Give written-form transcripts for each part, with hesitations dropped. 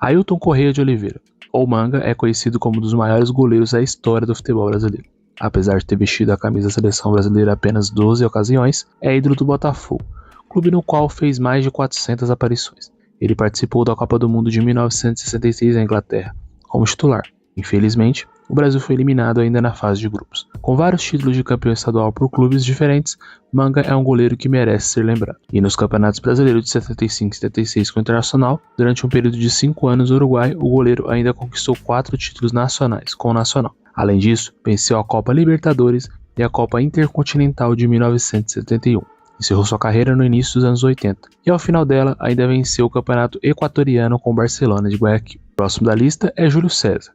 Ailton Corrêa de Oliveira, ou Manga, é conhecido como um dos maiores goleiros da história do futebol brasileiro. Apesar de ter vestido a camisa da seleção brasileira apenas 12 ocasiões, é ídolo do Botafogo, clube no qual fez mais de 400 aparições. Ele participou da Copa do Mundo de 1966 na Inglaterra, como titular. Infelizmente, o Brasil foi eliminado ainda na fase de grupos. Com vários títulos de campeão estadual por clubes diferentes, Manga é um goleiro que merece ser lembrado. E nos campeonatos brasileiros de 75 e 76 com o Internacional, durante um período de 5 anos no Uruguai, o goleiro ainda conquistou 4 títulos nacionais com o Nacional. Além disso, venceu a Copa Libertadores e a Copa Intercontinental de 1971. Encerrou sua carreira no início dos anos 80 e ao final dela ainda venceu o Campeonato Equatoriano com o Barcelona de Guayaquil. Próximo da lista é Júlio César.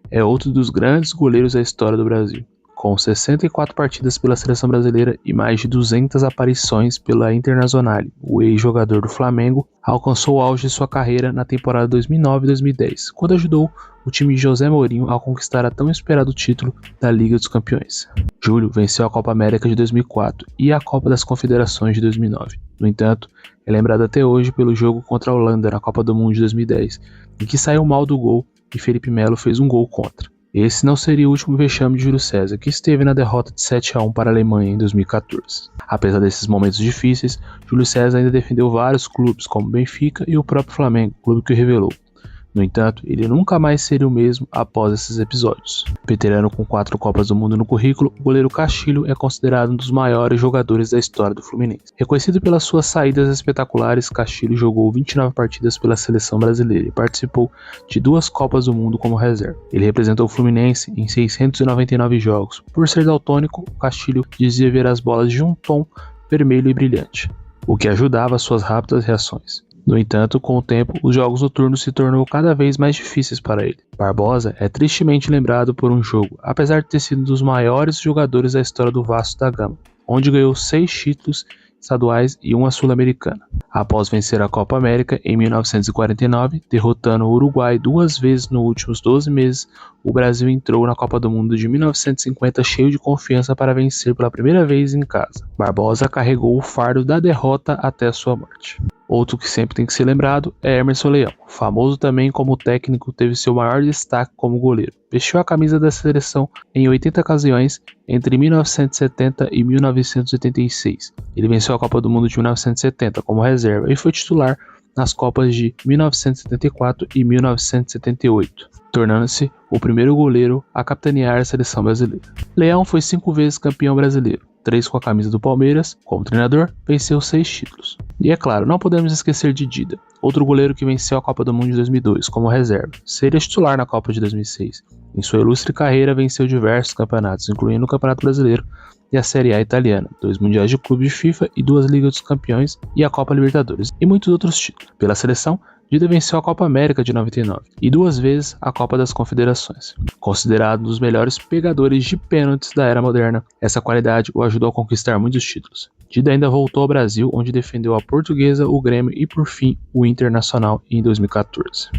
É outro dos grandes goleiros da história do Brasil. Com 64 partidas pela seleção brasileira e mais de 200 aparições pela Internazionale, o ex-jogador do Flamengo alcançou o auge de sua carreira na temporada 2009-2010, quando ajudou o time de José Mourinho a conquistar a tão esperado título da Liga dos Campeões. Júlio venceu a Copa América de 2004 e a Copa das Confederações de 2009. No entanto, é lembrado até hoje pelo jogo contra a Holanda na Copa do Mundo de 2010, em que saiu mal do gol e Felipe Melo fez um gol contra. Esse não seria o último vexame de Júlio César, que esteve na derrota de 7-1 para a Alemanha em 2014. Apesar desses momentos difíceis, Júlio César ainda defendeu vários clubes, como Benfica e o próprio Flamengo, clube que o revelou. No entanto, ele nunca mais seria o mesmo após esses episódios. Veterano com 4 Copas do Mundo no currículo, o goleiro Castilho é considerado um dos maiores jogadores da história do Fluminense. Reconhecido pelas suas saídas espetaculares, Castilho jogou 29 partidas pela seleção brasileira e participou de 2 Copas do Mundo como reserva. Ele representou o Fluminense em 699 jogos. Por ser daltônico, Castilho dizia ver as bolas de um tom vermelho e brilhante, o que ajudava suas rápidas reações. No entanto, com o tempo, os jogos noturnos se tornou cada vez mais difíceis para ele. Barbosa é tristemente lembrado por um jogo, apesar de ter sido um dos maiores jogadores da história do Vasco da Gama, onde ganhou 6 títulos estaduais e 1 sul-americana. Após vencer a Copa América em 1949, derrotando o Uruguai 2 vezes nos últimos 12 meses, o Brasil entrou na Copa do Mundo de 1950 cheio de confiança para vencer pela primeira vez em casa. Barbosa carregou o fardo da derrota até sua morte. Outro que sempre tem que ser lembrado é Emerson Leão, famoso também como técnico, teve seu maior destaque como goleiro. Vestiu a camisa da seleção em 80 ocasiões entre 1970 e 1986. Ele venceu a Copa do Mundo de 1970 como reserva e foi titular nas Copas de 1974 e 1978, tornando-se o primeiro goleiro a capitanear a seleção brasileira. Leão foi 5 vezes campeão brasileiro, 3 com a camisa do Palmeiras. Como treinador, venceu 6 títulos. E é claro, não podemos esquecer de Dida, outro goleiro que venceu a Copa do Mundo de 2002 como reserva. Seria titular na Copa de 2006. Em sua ilustre carreira, venceu diversos campeonatos, incluindo o Campeonato Brasileiro e a Série A italiana, 2 mundiais de clube de FIFA e 2 Ligas dos Campeões e a Copa Libertadores, e muitos outros títulos. Pela seleção, Dida venceu a Copa América de 99 e 2 vezes a Copa das Confederações. Considerado um dos melhores pegadores de pênaltis da era moderna, essa qualidade o ajudou a conquistar muitos títulos. Dida ainda voltou ao Brasil, onde defendeu a Portuguesa, o Grêmio e, por fim, o Internacional em 2014.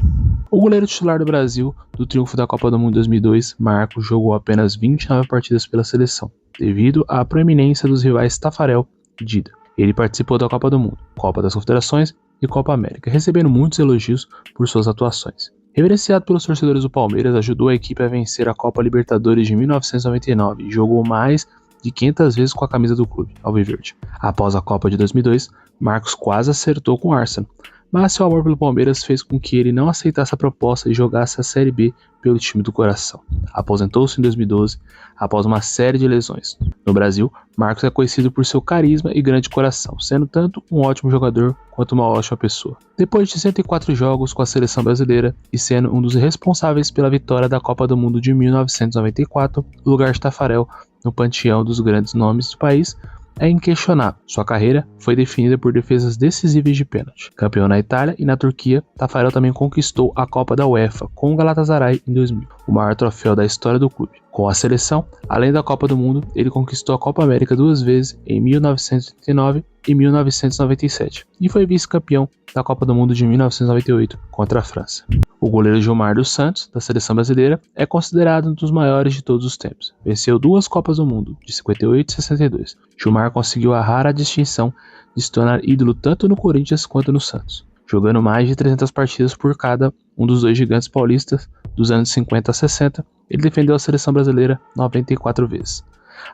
O goleiro titular do Brasil, do triunfo da Copa do Mundo 2002, Marcos, jogou apenas 29 partidas pela seleção, devido à proeminência dos rivais Tafarel e Dida. Ele participou da Copa do Mundo, Copa das Confederações e Copa América, recebendo muitos elogios por suas atuações. Reverenciado pelos torcedores do Palmeiras, ajudou a equipe a vencer a Copa Libertadores de 1999 e jogou mais de 500 vezes com a camisa do clube, alviverde. Após a Copa de 2002, Marcos quase acertou com o Arsenal, mas seu amor pelo Palmeiras fez com que ele não aceitasse a proposta e jogasse a Série B pelo time do coração. Aposentou-se em 2012 após uma série de lesões. No Brasil, Marcos é conhecido por seu carisma e grande coração, sendo tanto um ótimo jogador quanto uma ótima pessoa. Depois de 104 jogos com a seleção brasileira e sendo um dos responsáveis pela vitória da Copa do Mundo de 1994, o lugar de Tafarel no panteão dos grandes nomes do país é inquestionável. Sua carreira foi definida por defesas decisivas de pênalti. Campeão na Itália e na Turquia, Tafarel também conquistou a Copa da UEFA com o Galatasaray em 2000, o maior troféu da história do clube. Com a seleção, além da Copa do Mundo, ele conquistou a Copa América 2 vezes em 1989 e 1997 e foi vice-campeão da Copa do Mundo de 1998 contra a França. O goleiro Gilmar dos Santos, da seleção brasileira, é considerado um dos maiores de todos os tempos. Venceu 2 Copas do Mundo, de 58 e 62. Gilmar conseguiu a rara distinção de se tornar ídolo tanto no Corinthians quanto no Santos. jogando mais de 300 partidas por cada um dos dois gigantes paulistas dos anos 50 a 60, ele defendeu a seleção brasileira 94 vezes.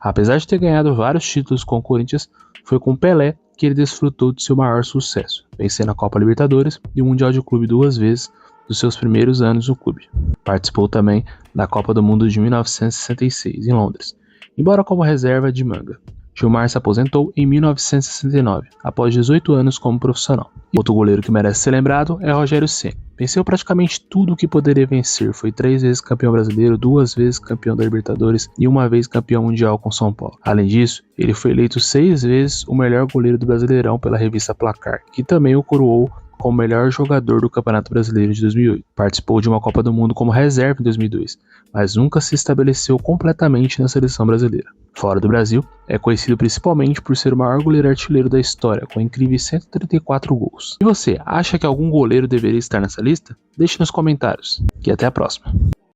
Apesar de ter ganhado vários títulos com o Corinthians, foi com Pelé que ele desfrutou de seu maior sucesso, vencendo a Copa Libertadores e o Mundial de Clube 2 vezes dos seus primeiros anos no clube. Participou também da Copa do Mundo de 1966, em Londres, embora como reserva de manga. Gilmar se aposentou em 1969, após 18 anos como profissional. Outro goleiro que merece ser lembrado é Rogério Ceni. Venceu praticamente tudo o que poderia vencer, foi 3 vezes campeão brasileiro, 2 vezes campeão da Libertadores e 1 vez campeão mundial com São Paulo. Além disso, ele foi eleito 6 vezes o melhor goleiro do Brasileirão pela revista Placar, que também o coroou como melhor jogador do Campeonato Brasileiro de 2008. Participou de uma Copa do Mundo como reserva em 2002, mas nunca se estabeleceu completamente na seleção brasileira. Fora do Brasil, é conhecido principalmente por ser o maior goleiro artilheiro da história, com incríveis 134 gols. E você, acha que algum goleiro deveria estar nessa lista? Deixe nos comentários. E até a próxima.